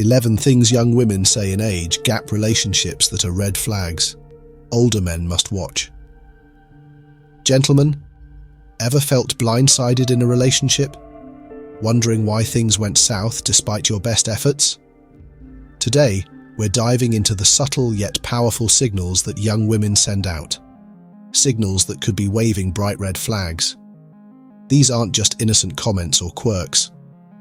11 things young women say in age gap relationships that are red flags. Older men must watch. Gentlemen, ever felt blindsided in a relationship? Wondering why things went south despite your best efforts? Today, we're diving into the subtle yet powerful signals that young women send out. Signals that could be waving bright red flags. These aren't just innocent comments or quirks.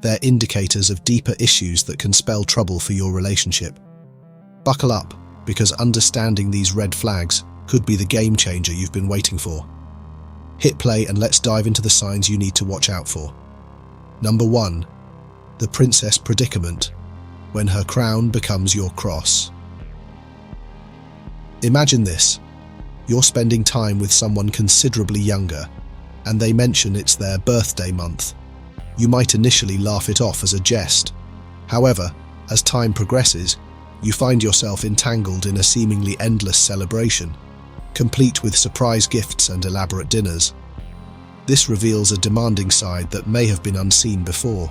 They're indicators of deeper issues that can spell trouble for your relationship. Buckle up, because understanding these red flags could be the game changer you've been waiting for. Hit play and let's dive into the signs you need to watch out for. Number 1. The princess predicament, when her crown becomes your cross. Imagine this. You're spending time with someone considerably younger, and they mention it's their birthday month. You might initially laugh it off as a jest. However, as time progresses, you find yourself entangled in a seemingly endless celebration, complete with surprise gifts and elaborate dinners. This reveals a demanding side that may have been unseen before.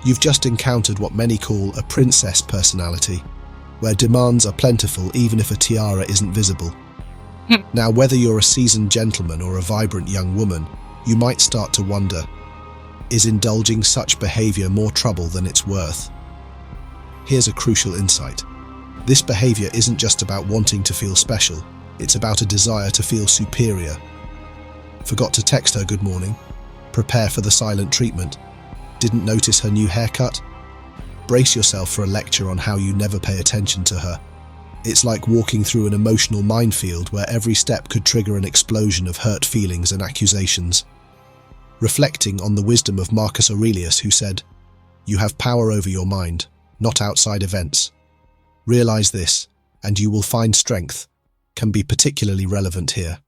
You've just encountered what many call a princess personality, where demands are plentiful even if a tiara isn't visible. Now, whether you're a seasoned gentleman or a vibrant young woman, you might start to wonder, is indulging such behavior more trouble than it's worth? Here's a crucial insight. This behavior isn't just about wanting to feel special, it's about a desire to feel superior. Forgot to text her good morning? Prepare for the silent treatment. Didn't notice her new haircut? Brace yourself for a lecture on how you never pay attention to her. It's like walking through an emotional minefield where every step could trigger an explosion of hurt feelings and accusations. Reflecting on the wisdom of Marcus Aurelius, who said, "You have power over your mind, not outside events." Realize this, and you will find strength can be particularly relevant here.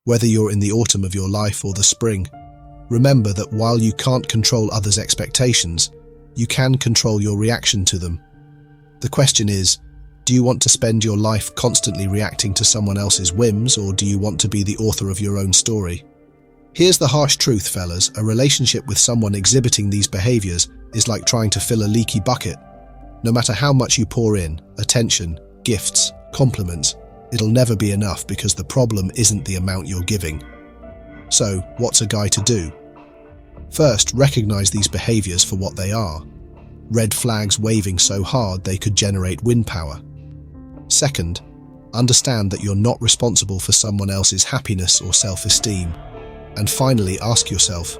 Whether you're in the autumn of your life or the spring, remember that while you can't control others' expectations, you can control your reaction to them. The question is, do you want to spend your life constantly reacting to someone else's whims, or do you want to be the author of your own story? Here's the harsh truth, fellas. A relationship with someone exhibiting these behaviors is like trying to fill a leaky bucket. No matter how much you pour in, attention, gifts, compliments, it'll never be enough because the problem isn't the amount you're giving. So, what's a guy to do? First, recognize these behaviors for what they are. Red flags waving so hard they could generate wind power. Second, understand that you're not responsible for someone else's happiness or self-esteem. And finally, ask yourself,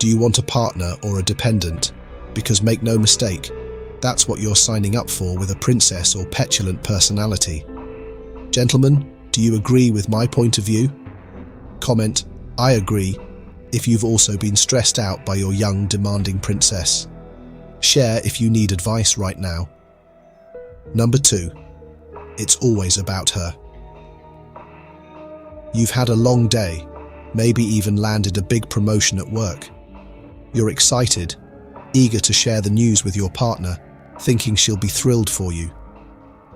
do you want a partner or a dependent? Because make no mistake, that's what you're signing up for with a princess or petulant personality. Gentlemen, do you agree with my point of view? Comment, "I agree," if you've also been stressed out by your young, demanding princess. Share if you need advice right now. Number 2. It's always about her. You've had a long day, maybe even landed a big promotion at work. You're excited, eager to share the news with your partner, thinking she'll be thrilled for you.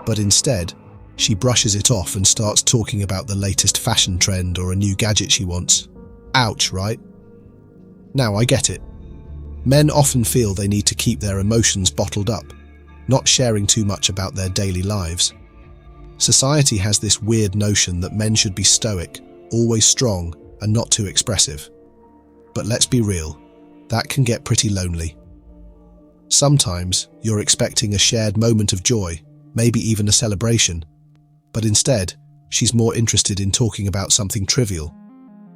But instead, she brushes it off and starts talking about the latest fashion trend or a new gadget she wants. Ouch, right? Now, I get it. Men often feel they need to keep their emotions bottled up, not sharing too much about their daily lives. Society has this weird notion that men should be stoic, always strong, and not too expressive. But let's be real, that can get pretty lonely. Sometimes you're expecting a shared moment of joy, maybe even a celebration, but instead, she's more interested in talking about something trivial.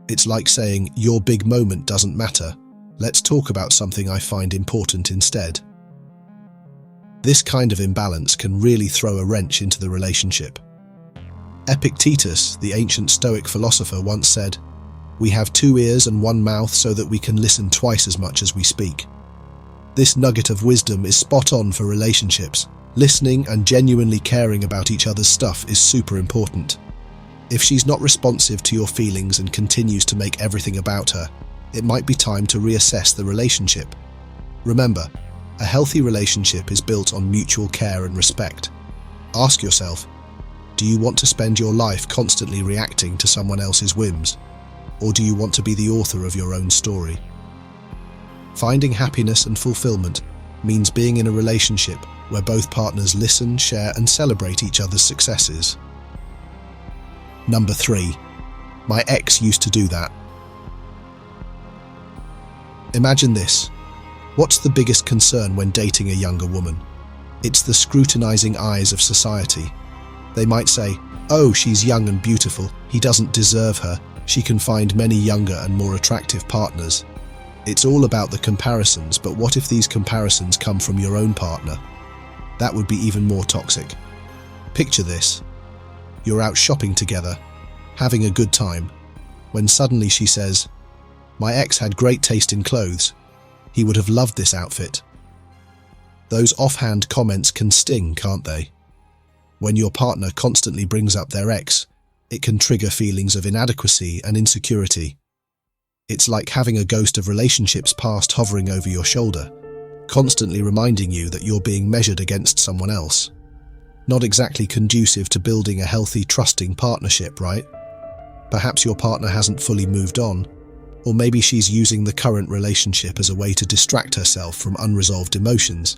It's like saying, "Your big moment doesn't matter. Let's talk about something I find important instead." This kind of imbalance can really throw a wrench into the relationship. Epictetus, the ancient Stoic philosopher, once said, "We have 2 ears and 1 mouth so that we can listen twice as much as we speak." This nugget of wisdom is spot on for relationships. Listening and genuinely caring about each other's stuff is super important. If she's not responsive to your feelings and continues to make everything about her, it might be time to reassess the relationship. Remember, a healthy relationship is built on mutual care and respect. Ask yourself, do you want to spend your life constantly reacting to someone else's whims? Or do you want to be the author of your own story? Finding happiness and fulfillment means being in a relationship where both partners listen, share, and celebrate each other's successes. Number 3. My ex used to do that. Imagine this. What's the biggest concern when dating a younger woman? It's the scrutinizing eyes of society. They might say, "Oh, she's young and beautiful. He doesn't deserve her. She can find many younger and more attractive partners." It's all about the comparisons, but what if these comparisons come from your own partner? That would be even more toxic. Picture this. You're out shopping together, having a good time, when suddenly she says, "My ex had great taste in clothes. He would have loved this outfit." Those offhand comments can sting, can't they? When your partner constantly brings up their ex, it can trigger feelings of inadequacy and insecurity. It's like having a ghost of relationships past hovering over your shoulder, constantly reminding you that you're being measured against someone else. Not exactly conducive to building a healthy, trusting partnership, right? Perhaps your partner hasn't fully moved on, or maybe she's using the current relationship as a way to distract herself from unresolved emotions.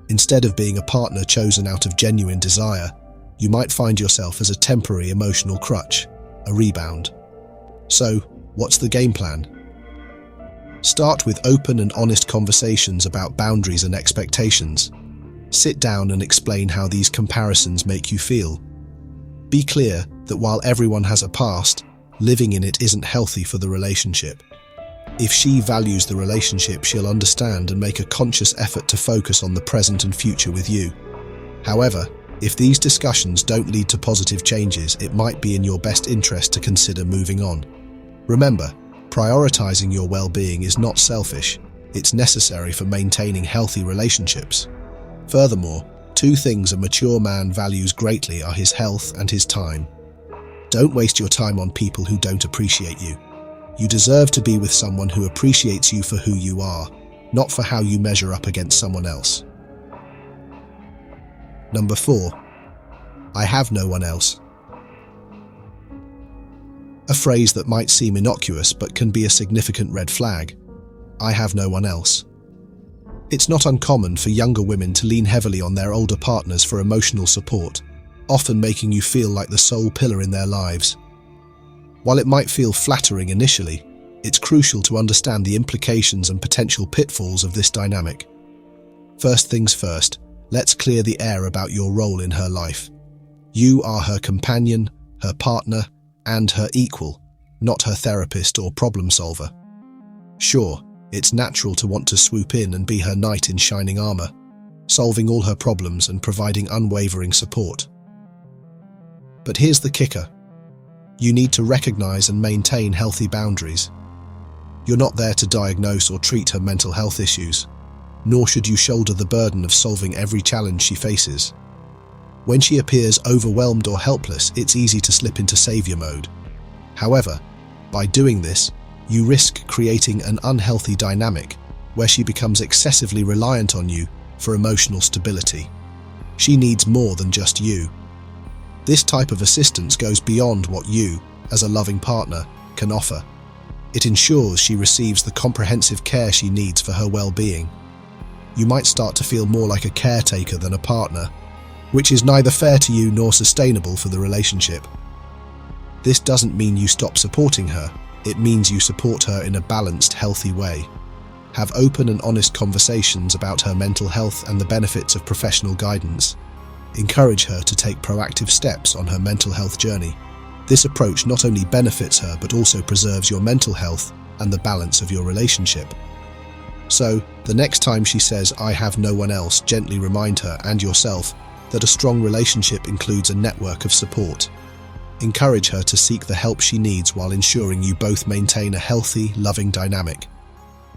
Instead of being a partner chosen out of genuine desire, you might find yourself as a temporary emotional crutch, a rebound. So, what's the game plan? Start with open and honest conversations about boundaries and expectations. Sit down and explain how these comparisons make you feel. Be clear that while everyone has a past, living in it isn't healthy for the relationship. If she values the relationship, she'll understand and make a conscious effort to focus on the present and future with you. However, if these discussions don't lead to positive changes, it might be in your best interest to consider moving on. Remember, prioritizing your well-being is not selfish, it's necessary for maintaining healthy relationships. Furthermore, 2 things a mature man values greatly are his health and his time. Don't waste your time on people who don't appreciate you. You deserve to be with someone who appreciates you for who you are, not for how you measure up against someone else. Number 4. I have no one else. A phrase that might seem innocuous but can be a significant red flag. I have no one else. It's not uncommon for younger women to lean heavily on their older partners for emotional support, often making you feel like the sole pillar in their lives. While it might feel flattering initially, it's crucial to understand the implications and potential pitfalls of this dynamic. First things first, let's clear the air about your role in her life. You are her companion, her partner, and her equal, not her therapist or problem solver. Sure, it's natural to want to swoop in and be her knight in shining armor, solving all her problems and providing unwavering support. But here's the kicker. You need to recognize and maintain healthy boundaries. You're not there to diagnose or treat her mental health issues, nor should you shoulder the burden of solving every challenge she faces. When she appears overwhelmed or helpless, it's easy to slip into savior mode. However, by doing this, you risk creating an unhealthy dynamic where she becomes excessively reliant on you for emotional stability. She needs more than just you. This type of assistance goes beyond what you, as a loving partner, can offer. It ensures she receives the comprehensive care she needs for her well-being. You might start to feel more like a caretaker than a partner, which is neither fair to you nor sustainable for the relationship. This doesn't mean you stop supporting her, it means you support her in a balanced, healthy way. Have open and honest conversations about her mental health and the benefits of professional guidance. Encourage her to take proactive steps on her mental health journey. This approach not only benefits her but also preserves your mental health and the balance of your relationship. So, the next time she says, "I have no one else," gently remind her and yourself that a strong relationship includes a network of support. Encourage her to seek the help she needs while ensuring you both maintain a healthy, loving dynamic.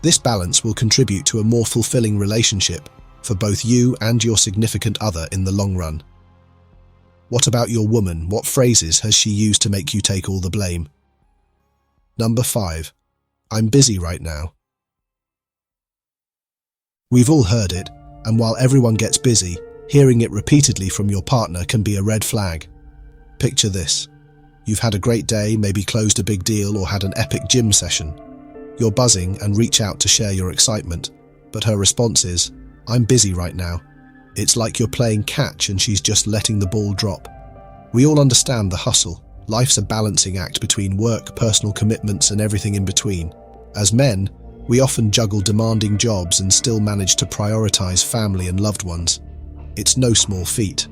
This balance will contribute to a more fulfilling relationship for both you and your significant other in the long run. What about your woman? What phrases has she used to make you take all the blame? Number 5. I'm busy right now. We've all heard it, and while everyone gets busy, hearing it repeatedly from your partner can be a red flag. Picture this. You've had a great day, maybe closed a big deal or had an epic gym session. You're buzzing and reach out to share your excitement, but her response is, I'm busy right now. It's like you're playing catch and she's just letting the ball drop. We all understand the hustle. Life's a balancing act between work, personal commitments, and everything in between. As men, we often juggle demanding jobs and still manage to prioritize family and loved ones. It's no small feat.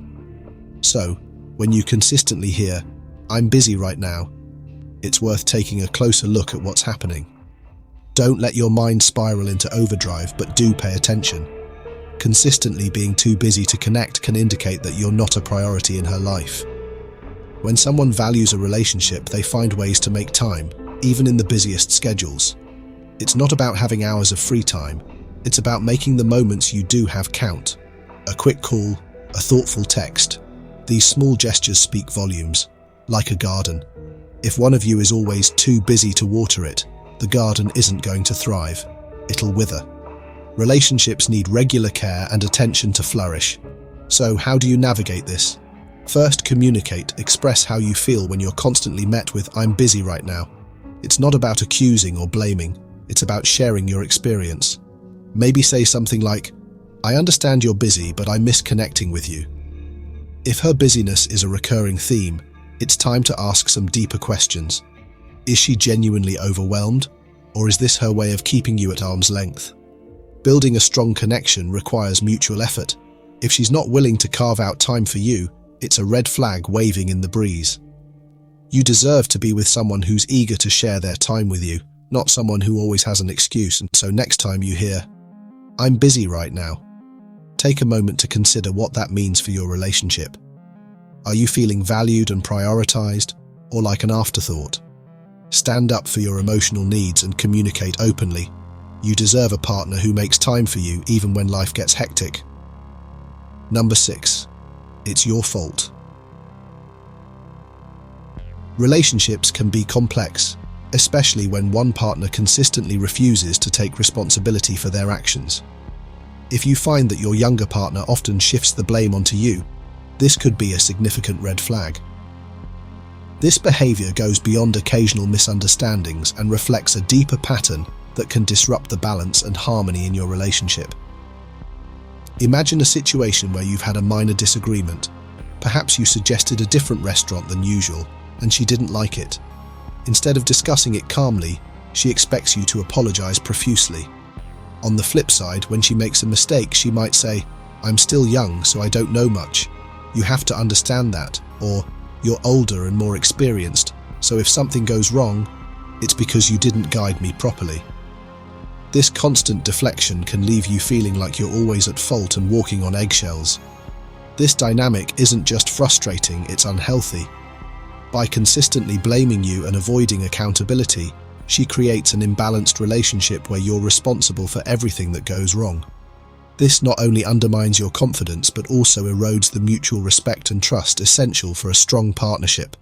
So, when you consistently hear, "I'm busy right now," it's worth taking a closer look at what's happening. Don't let your mind spiral into overdrive, but do pay attention. Consistently being too busy to connect can indicate that you're not a priority in her life. When someone values a relationship, they find ways to make time, even in the busiest schedules. It's not about having hours of free time, it's about making the moments you do have count. A quick call, a thoughtful text. These small gestures speak volumes, like a garden. If one of you is always too busy to water it, the garden isn't going to thrive. It'll wither. Relationships need regular care and attention to flourish. So, how do you navigate this? First, communicate. Express how you feel when you're constantly met with "I'm busy right now." It's not about accusing or blaming. It's about sharing your experience. Maybe say something like, "I understand you're busy, but I miss connecting with you." If her busyness is a recurring theme, it's time to ask some deeper questions. Is she genuinely overwhelmed, or is this her way of keeping you at arm's length? Building a strong connection requires mutual effort. If she's not willing to carve out time for you, it's a red flag waving in the breeze. You deserve to be with someone who's eager to share their time with you, not someone who always has an excuse. And so next time you hear, "I'm busy right now," take a moment to consider what that means for your relationship. Are you feeling valued and prioritized, or like an afterthought? Stand up for your emotional needs and communicate openly. You deserve a partner who makes time for you even when life gets hectic. Number 6. It's your fault. Relationships can be complex, especially when one partner consistently refuses to take responsibility for their actions. If you find that your younger partner often shifts the blame onto you, this could be a significant red flag. This behavior goes beyond occasional misunderstandings and reflects a deeper pattern that can disrupt the balance and harmony in your relationship. Imagine a situation where you've had a minor disagreement. Perhaps you suggested a different restaurant than usual, and she didn't like it. Instead of discussing it calmly, she expects you to apologize profusely. On the flip side, when she makes a mistake, she might say, "I'm still young, so I don't know much. You have to understand that," or "You're older and more experienced, so if something goes wrong, it's because you didn't guide me properly." This constant deflection can leave you feeling like you're always at fault and walking on eggshells. This dynamic isn't just frustrating, it's unhealthy. By consistently blaming you and avoiding accountability, she creates an imbalanced relationship where you're responsible for everything that goes wrong. This not only undermines your confidence, but also erodes the mutual respect and trust essential for a strong partnership.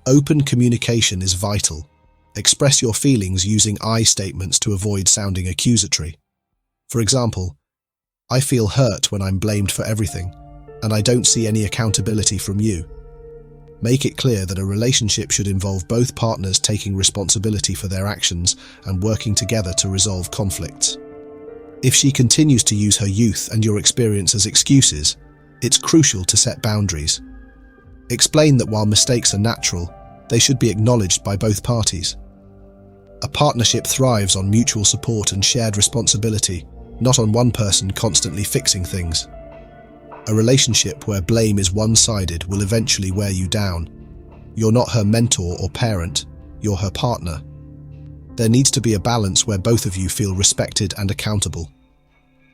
Open communication is vital. Express your feelings using I statements to avoid sounding accusatory. For example, "I feel hurt when I'm blamed for everything, and I don't see any accountability from you." Make it clear that a relationship should involve both partners taking responsibility for their actions and working together to resolve conflicts. If she continues to use her youth and your experience as excuses, it's crucial to set boundaries. Explain that while mistakes are natural, they should be acknowledged by both parties. A partnership thrives on mutual support and shared responsibility, not on one person constantly fixing things. A relationship where blame is one-sided will eventually wear you down. You're not her mentor or parent, you're her partner. There needs to be a balance where both of you feel respected and accountable.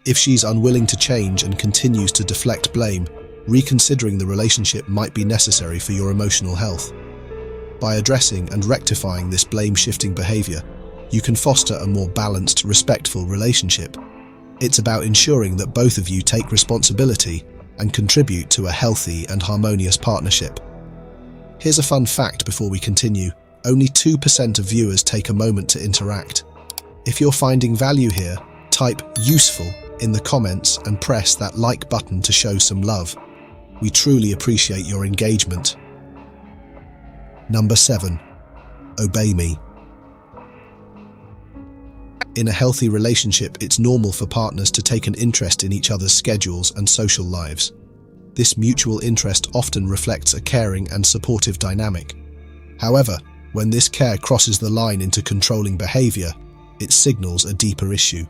If she's unwilling to change and continues to deflect blame, reconsidering the relationship might be necessary for your emotional health. By addressing and rectifying this blame-shifting behavior, you can foster a more balanced, respectful relationship. It's about ensuring that both of you take responsibility and contribute to a healthy and harmonious partnership. Here's a fun fact before we continue. Only 2% of viewers take a moment to interact. If you're finding value here, type "useful" in the comments and press that like button to show some love. We truly appreciate your engagement. Number 7. Obey me. In a healthy relationship, it's normal for partners to take an interest in each other's schedules and social lives. This mutual interest often reflects a caring and supportive dynamic. However, when this care crosses the line into controlling behavior, it signals a deeper issue.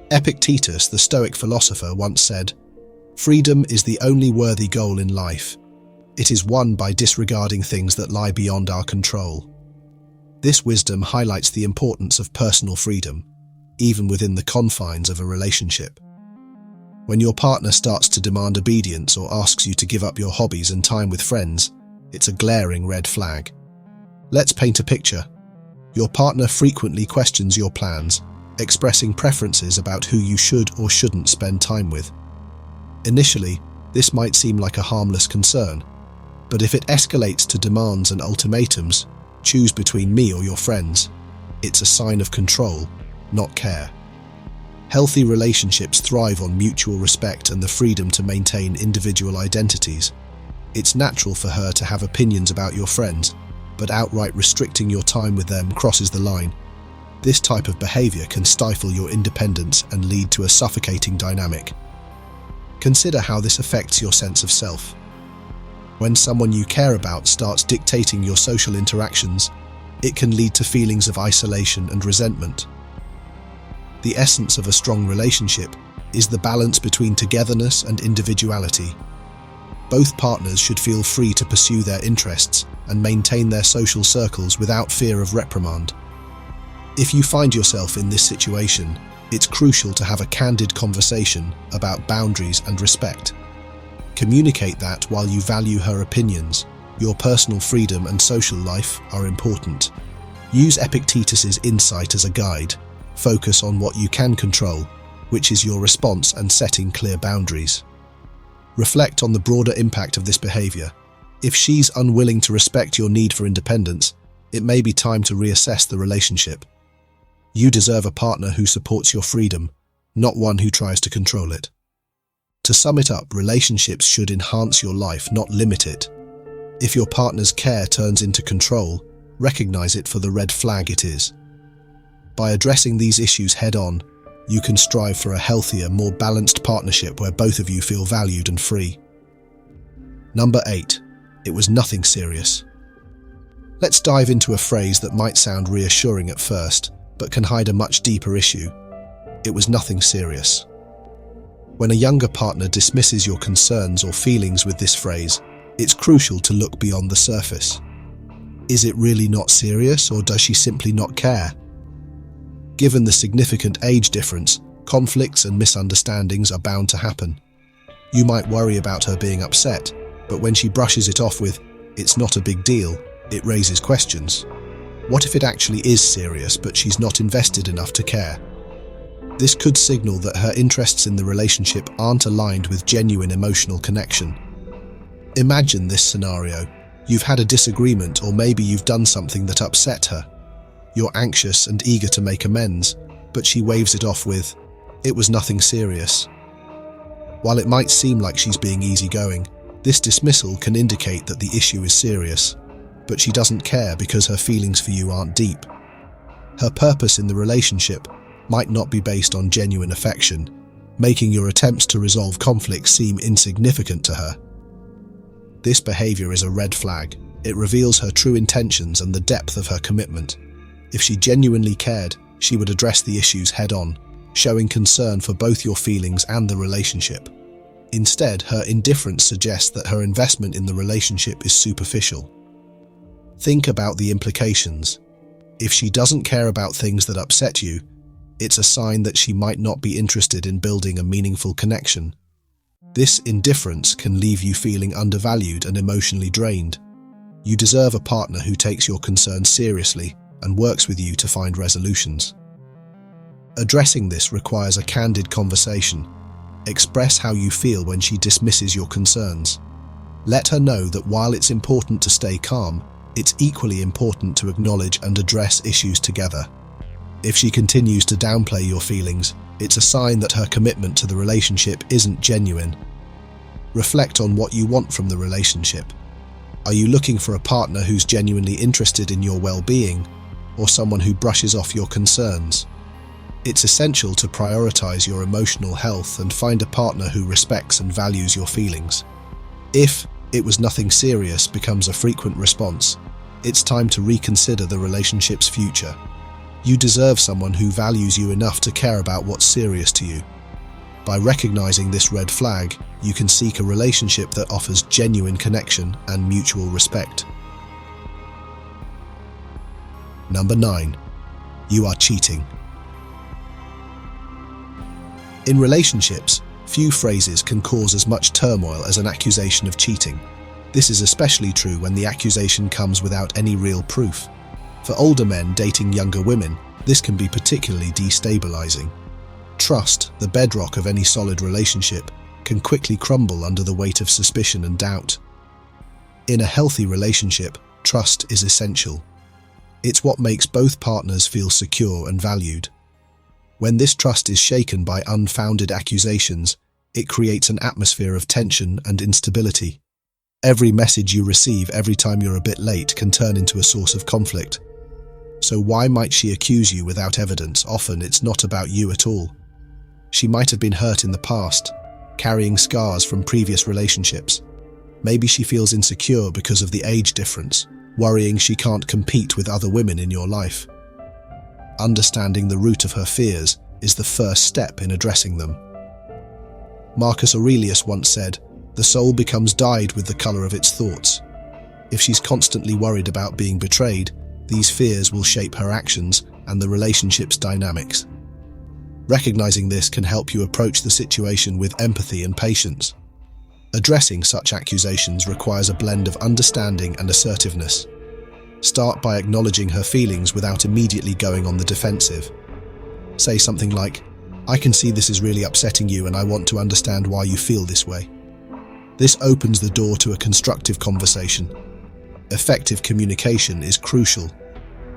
Epictetus, the Stoic philosopher, once said, "Freedom is the only worthy goal in life. It is won by disregarding things that lie beyond our control." This wisdom highlights the importance of personal freedom, even within the confines of a relationship. When your partner starts to demand obedience or asks you to give up your hobbies and time with friends, it's a glaring red flag. Let's paint a picture. Your partner frequently questions your plans, expressing preferences about who you should or shouldn't spend time with. Initially, this might seem like a harmless concern, but if it escalates to demands and ultimatums, choose between me or your friends, it's a sign of control, not care. Healthy relationships thrive on mutual respect and the freedom to maintain individual identities. It's natural for her to have opinions about your friends, but outright restricting your time with them crosses the line. This type of behavior can stifle your independence and lead to a suffocating dynamic. Consider how this affects your sense of self. When someone you care about starts dictating your social interactions, it can lead to feelings of isolation and resentment. The essence of a strong relationship is the balance between togetherness and individuality. Both partners should feel free to pursue their interests and maintain their social circles without fear of reprimand. If you find yourself in this situation, it's crucial to have a candid conversation about boundaries and respect. Communicate that while you value her opinions, your personal freedom and social life are important. Use Epictetus's insight as a guide. Focus on what you can control, which is your response and setting clear boundaries. Reflect on the broader impact of this behavior. If she's unwilling to respect your need for independence, it may be time to reassess the relationship. You deserve a partner who supports your freedom, not one who tries to control it. To sum it up, relationships should enhance your life, not limit it. If your partner's care turns into control, recognize it for the red flag it is. By addressing these issues head-on, you can strive for a healthier, more balanced partnership where both of you feel valued and free. Number 8. It was nothing serious. Let's dive into a phrase that might sound reassuring at first, but can hide a much deeper issue. It was nothing serious. When a younger partner dismisses your concerns or feelings with this phrase, it's crucial to look beyond the surface. Is it really not serious, or does she simply not care? Given the significant age difference, conflicts and misunderstandings are bound to happen. You might worry about her being upset, but when she brushes it off with, "It's not a big deal," it raises questions. What if it actually is serious, but she's not invested enough to care? This could signal that her interests in the relationship aren't aligned with genuine emotional connection. Imagine this scenario. You've had a disagreement, or maybe you've done something that upset her. You're anxious and eager to make amends, but she waves it off with, "It was nothing serious." While it might seem like she's being easygoing, this dismissal can indicate that the issue is serious, but she doesn't care because her feelings for you aren't deep. Her purpose in the relationship might not be based on genuine affection, making your attempts to resolve conflicts seem insignificant to her. This behavior is a red flag. It reveals her true intentions and the depth of her commitment. If she genuinely cared, she would address the issues head-on, showing concern for both your feelings and the relationship. Instead, her indifference suggests that her investment in the relationship is superficial. Think about the implications. If she doesn't care about things that upset you, it's a sign that she might not be interested in building a meaningful connection. This indifference can leave you feeling undervalued and emotionally drained. You deserve a partner who takes your concerns seriously and works with you to find resolutions. Addressing this requires a candid conversation. Express how you feel when she dismisses your concerns. Let her know that while it's important to stay calm, it's equally important to acknowledge and address issues together. If she continues to downplay your feelings, it's a sign that her commitment to the relationship isn't genuine. Reflect on what you want from the relationship. Are you looking for a partner who's genuinely interested in your well-being, or someone who brushes off your concerns? It's essential to prioritize your emotional health and find a partner who respects and values your feelings. If "it was nothing serious" becomes a frequent response, it's time to reconsider the relationship's future. You deserve someone who values you enough to care about what's serious to you. By recognizing this red flag, you can seek a relationship that offers genuine connection and mutual respect. Number 9. You are cheating. In relationships, few phrases can cause as much turmoil as an accusation of cheating. This is especially true when the accusation comes without any real proof. For older men dating younger women, this can be particularly destabilizing. Trust, the bedrock of any solid relationship, can quickly crumble under the weight of suspicion and doubt. In a healthy relationship, trust is essential. It's what makes both partners feel secure and valued. When this trust is shaken by unfounded accusations, it creates an atmosphere of tension and instability. Every message you receive every time you're a bit late can turn into a source of conflict. So why might she accuse you without evidence? Often it's not about you at all. She might have been hurt in the past, carrying scars from previous relationships. Maybe she feels insecure because of the age difference, worrying she can't compete with other women in your life. Understanding the root of her fears is the first step in addressing them. Marcus Aurelius once said, "The soul becomes dyed with the color of its thoughts." If she's constantly worried about being betrayed, these fears will shape her actions and the relationship's dynamics. Recognizing this can help you approach the situation with empathy and patience. Addressing such accusations requires a blend of understanding and assertiveness. Start by acknowledging her feelings without immediately going on the defensive. Say something like, "I can see this is really upsetting you and I want to understand why you feel this way." This opens the door to a constructive conversation. Effective communication is crucial.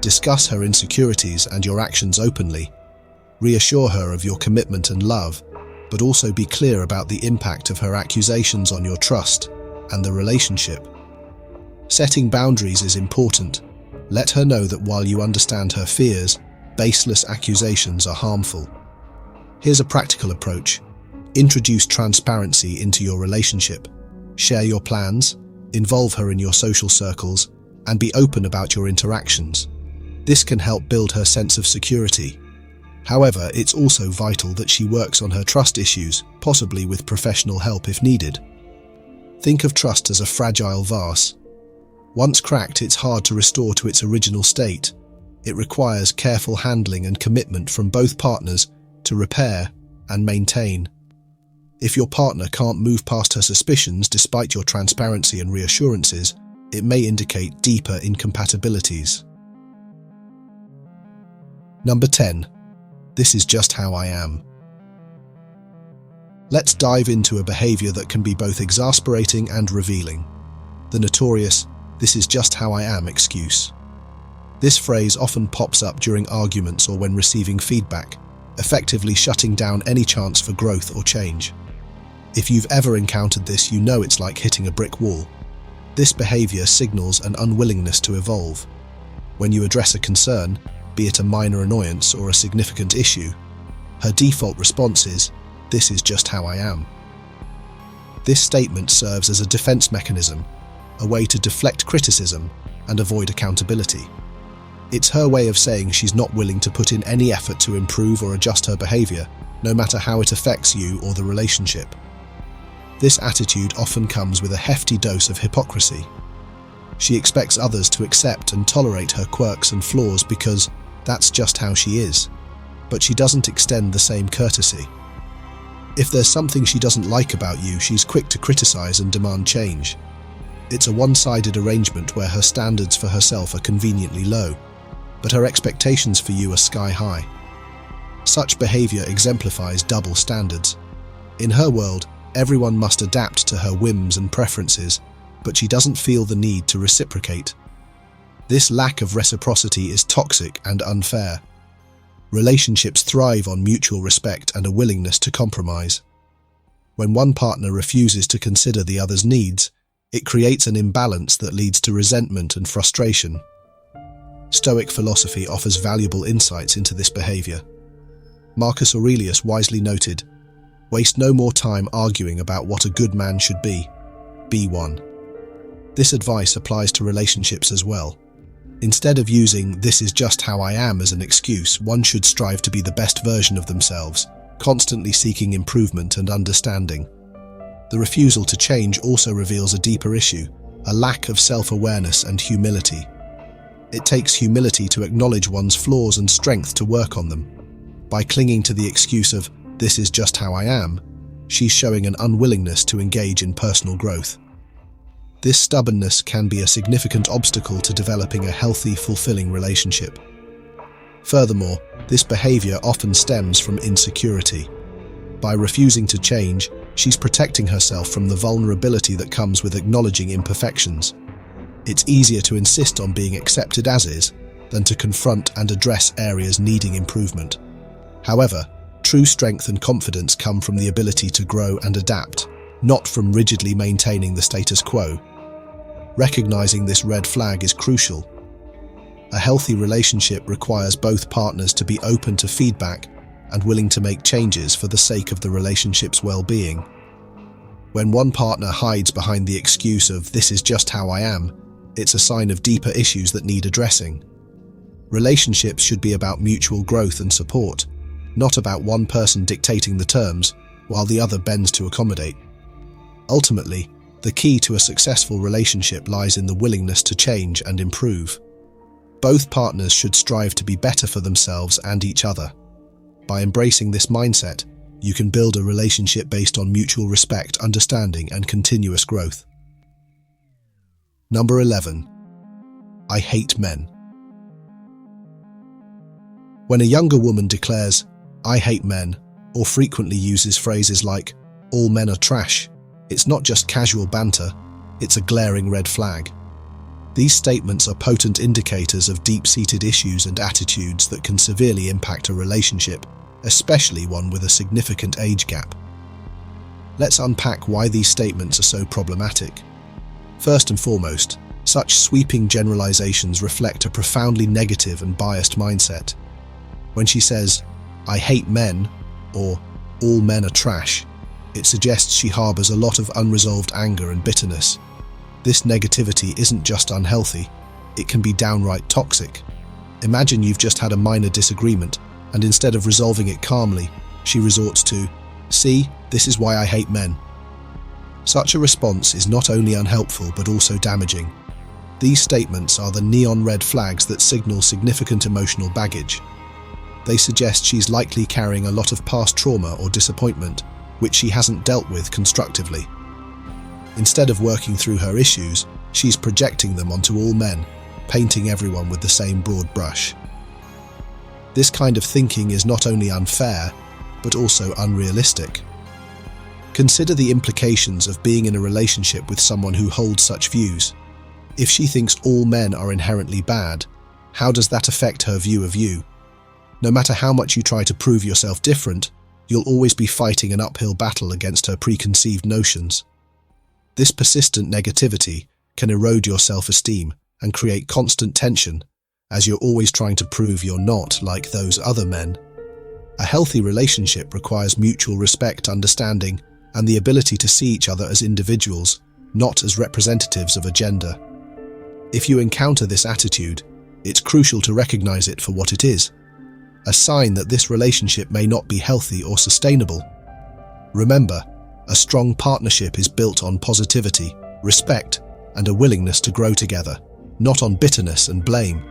Discuss her insecurities and your actions openly. Reassure her of your commitment and love, but also be clear about the impact of her accusations on your trust and the relationship. Setting boundaries is important. Let her know that while you understand her fears, baseless accusations are harmful. Here's a practical approach. Introduce transparency into your relationship. Share your plans, involve her in your social circles, and be open about your interactions. This can help build her sense of security. However, it's also vital that she works on her trust issues, possibly with professional help if needed. Think of trust as a fragile vase. Once cracked, it's hard to restore to its original state. It requires careful handling and commitment from both partners to repair and maintain. If your partner can't move past her suspicions despite your transparency and reassurances, it may indicate deeper incompatibilities. Number 10. This is just how I am. Let's dive into a behavior that can be both exasperating and revealing. The notorious "this is just how I am" excuse. This phrase often pops up during arguments or when receiving feedback, effectively shutting down any chance for growth or change. If you've ever encountered this, you know it's like hitting a brick wall. This behavior signals an unwillingness to evolve. When you address a concern, be it a minor annoyance or a significant issue, her default response is, "This is just how I am." This statement serves as a defense mechanism, a way to deflect criticism and avoid accountability. It's her way of saying she's not willing to put in any effort to improve or adjust her behavior, no matter how it affects you or the relationship. This attitude often comes with a hefty dose of hypocrisy. She expects others to accept and tolerate her quirks and flaws because that's just how she is, but she doesn't extend the same courtesy. If there's something she doesn't like about you, she's quick to criticize and demand change. It's a one-sided arrangement where her standards for herself are conveniently low, but her expectations for you are sky-high. Such behavior exemplifies double standards. In her world, everyone must adapt to her whims and preferences, but she doesn't feel the need to reciprocate. This lack of reciprocity is toxic and unfair. Relationships thrive on mutual respect and a willingness to compromise. When one partner refuses to consider the other's needs, it creates an imbalance that leads to resentment and frustration. Stoic philosophy offers valuable insights into this behavior. Marcus Aurelius wisely noted, "Waste no more time arguing about what a good man should be. Be one." This advice applies to relationships as well. Instead of using "this is just how I am" as an excuse, one should strive to be the best version of themselves, constantly seeking improvement and understanding. The refusal to change also reveals a deeper issue, a lack of self-awareness and humility. It takes humility to acknowledge one's flaws and strength to work on them. By clinging to the excuse of "this is just how I am," she's showing an unwillingness to engage in personal growth. This stubbornness can be a significant obstacle to developing a healthy, fulfilling relationship. Furthermore, this behavior often stems from insecurity. By refusing to change, she's protecting herself from the vulnerability that comes with acknowledging imperfections. It's easier to insist on being accepted as is than to confront and address areas needing improvement. However, true strength and confidence come from the ability to grow and adapt, not from rigidly maintaining the status quo. Recognizing this red flag is crucial. A healthy relationship requires both partners to be open to feedback and willing to make changes for the sake of the relationship's well-being. When one partner hides behind the excuse of "this is just how I am," it's a sign of deeper issues that need addressing. Relationships should be about mutual growth and support, not about one person dictating the terms while the other bends to accommodate. Ultimately, the key to a successful relationship lies in the willingness to change and improve. Both partners should strive to be better for themselves and each other. By embracing this mindset, you can build a relationship based on mutual respect, understanding, and continuous growth. Number 11. I hate men. When a younger woman declares, "I hate men," or frequently uses phrases like, "all men are trash," it's not just casual banter, it's a glaring red flag. These statements are potent indicators of deep-seated issues and attitudes that can severely impact a relationship, especially one with a significant age gap. Let's unpack why these statements are so problematic. First and foremost, such sweeping generalizations reflect a profoundly negative and biased mindset. When she says, "I hate men," or "all men are trash," it suggests she harbors a lot of unresolved anger and bitterness. This negativity isn't just unhealthy, it can be downright toxic. Imagine you've just had a minor disagreement, and instead of resolving it calmly, she resorts to, "See, this is why I hate men." Such a response is not only unhelpful but also damaging. These statements are the neon red flags that signal significant emotional baggage. They suggest she's likely carrying a lot of past trauma or disappointment, which she hasn't dealt with constructively. Instead of working through her issues, she's projecting them onto all men, painting everyone with the same broad brush. This kind of thinking is not only unfair, but also unrealistic. Consider the implications of being in a relationship with someone who holds such views. If she thinks all men are inherently bad, how does that affect her view of you? No matter how much you try to prove yourself different, you'll always be fighting an uphill battle against her preconceived notions. This persistent negativity can erode your self-esteem and create constant tension, as you're always trying to prove you're not like those other men. A healthy relationship requires mutual respect, understanding, and the ability to see each other as individuals, not as representatives of a gender. If you encounter this attitude, it's crucial to recognize it for what it is, a sign that this relationship may not be healthy or sustainable. Remember, a strong partnership is built on positivity, respect, and a willingness to grow together, not on bitterness and blame.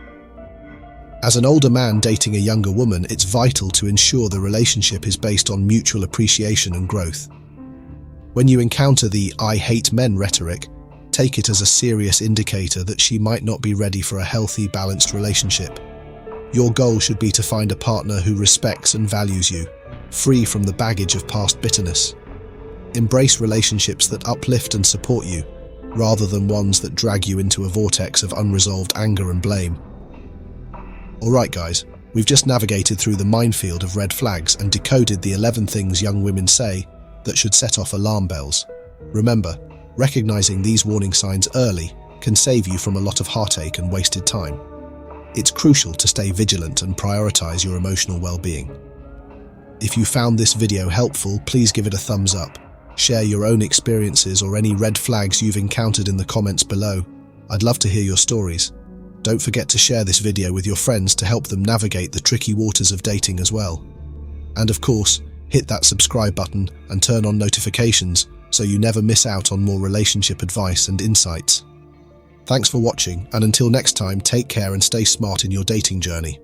As an older man dating a younger woman, it's vital to ensure the relationship is based on mutual appreciation and growth. When you encounter the "I hate men" rhetoric, take it as a serious indicator that she might not be ready for a healthy, balanced relationship. Your goal should be to find a partner who respects and values you, free from the baggage of past bitterness. Embrace relationships that uplift and support you, rather than ones that drag you into a vortex of unresolved anger and blame. Alright guys, we've just navigated through the minefield of red flags and decoded the 11 things young women say that should set off alarm bells. Remember, recognizing these warning signs early can save you from a lot of heartache and wasted time. It's crucial to stay vigilant and prioritize your emotional well-being. If you found this video helpful, please give it a thumbs up. Share your own experiences or any red flags you've encountered in the comments below. I'd love to hear your stories. Don't forget to share this video with your friends to help them navigate the tricky waters of dating as well. And of course, hit that subscribe button and turn on notifications so you never miss out on more relationship advice and insights. Thanks for watching, and until next time, take care and stay smart in your dating journey.